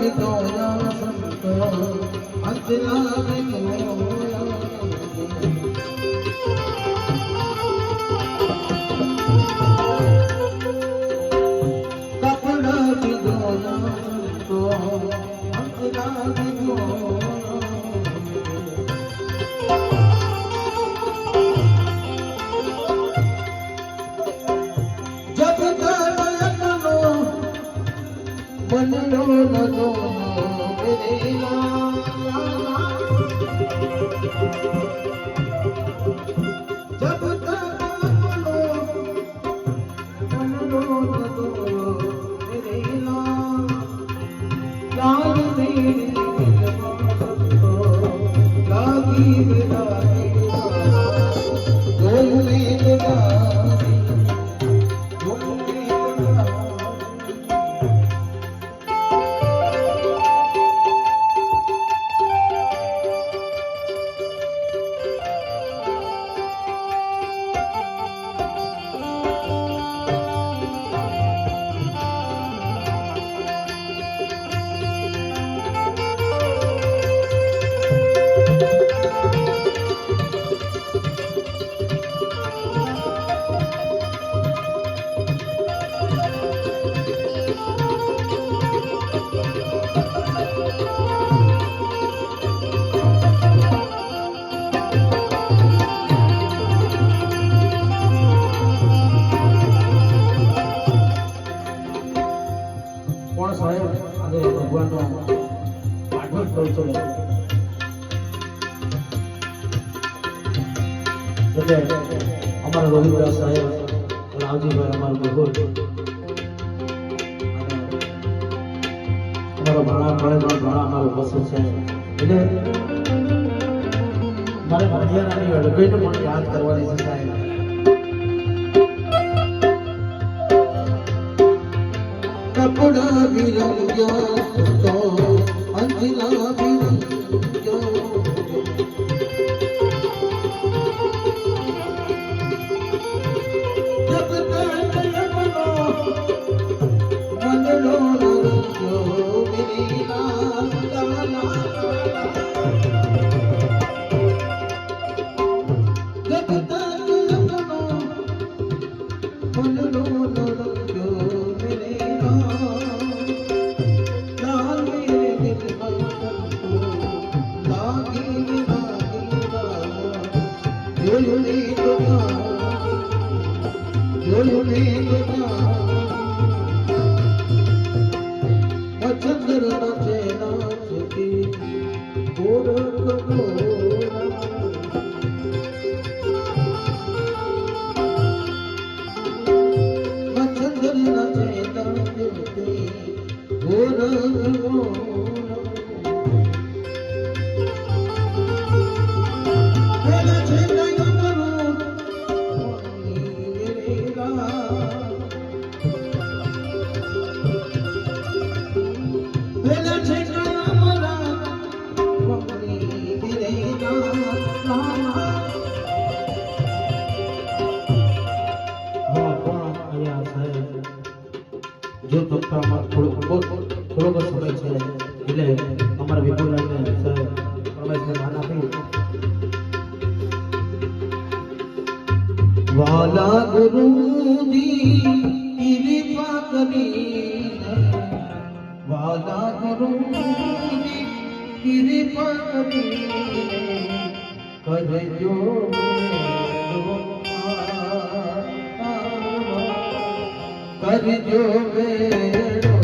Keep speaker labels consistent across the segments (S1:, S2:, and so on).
S1: વિદોયા સંતો અંતલા વિદોયા કપડા વિદોયા સંતો અંતલા વિદોયા बनलो न दो मेरेला जब तक बनलो न दो मेरेला यार मेरी लागी बिदाई गोल में बिदाई અમારા રોહિતદાસ સાહેબ રાવજીભાઈ અમારું બગોર અમારો ભાણા અમારો પસંદ છે એટલે મારે મધ્યાની અડગઈને પણ યાદ કરવાની છે સાહેબ કપડા વિરંગ્યા તો અંજલા વિરંગ્યા जो तबका થોડો સમય છે એટલે અમારા વિપુલરાજને સાહેબ પરમેશ્વર માન આપી વાલા ગુરુજી કૃપા કરી વાલા ગુરુજી કૃપા કરી કરજો करजो मेरो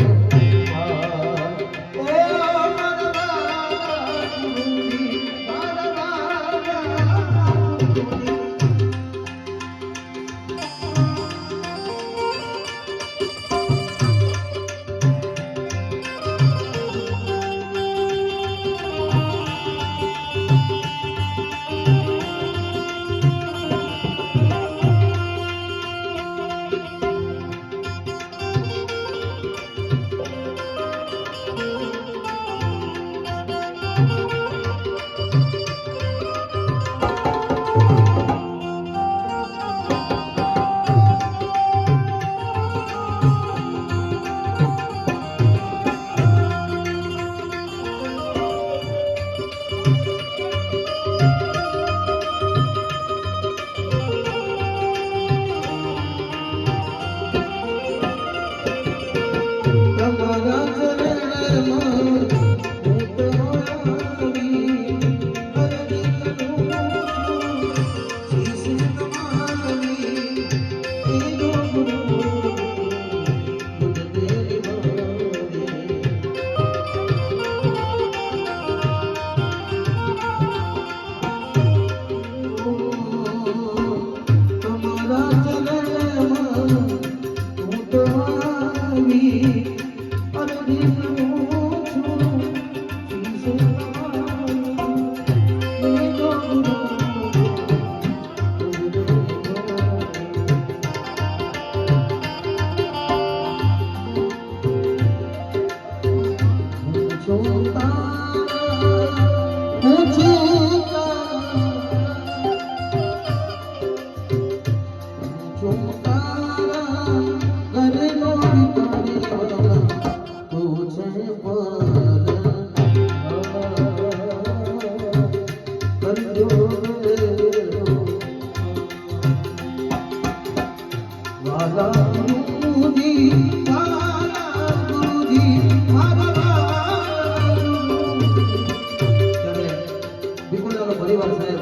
S1: પરિવાર સાહેબ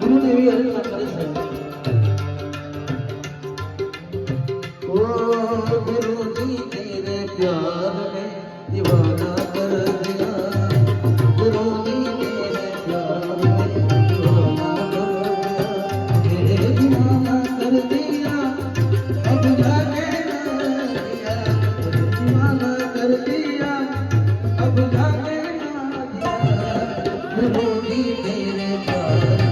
S1: ગુરુને એવી અરજના કરે છે गुरुजी तेरे प्यार में दीवाना कर दिया गुरुजी तेरे प्यार में दीवाना कर दिया अब जाने ना दिया दीवाना कर दिया अब जाने ना दिया गुरुजी तेरे प्यार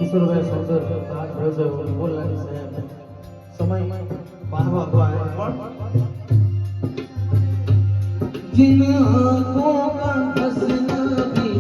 S1: કિશોરભાઈ સંદર રાજ ભજવ બોલાની સાહેબ સમય 12 વાગવા जिन आँखों का हंसना भी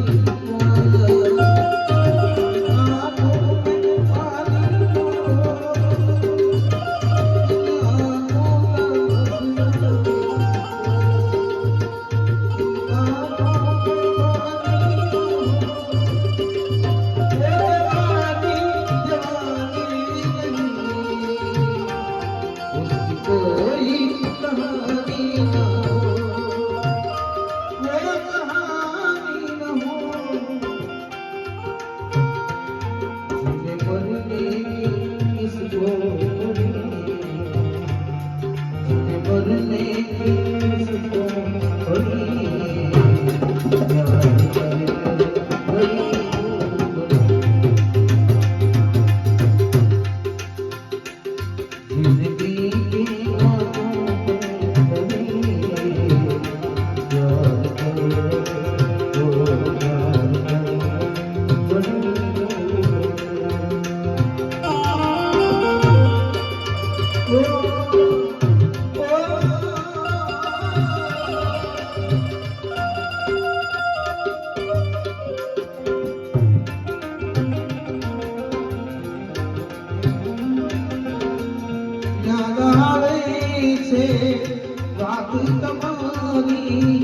S1: વાત તમારી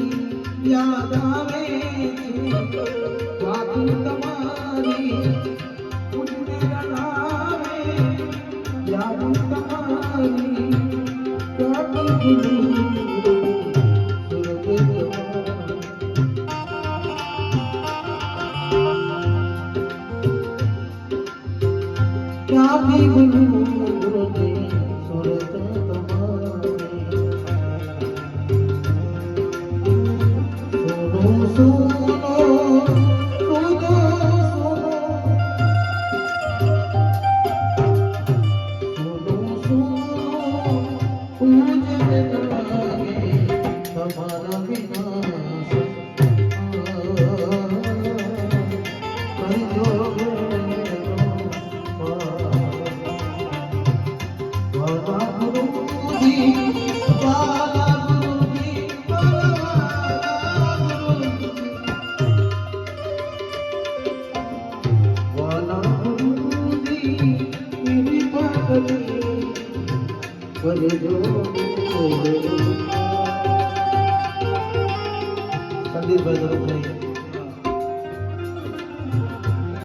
S1: યાદ આવે છે વાત તમારી મુझे રડાવે યાદ તમારી क्या भी गुरु सूरत કરજો સંદીપભાઈ તરફથી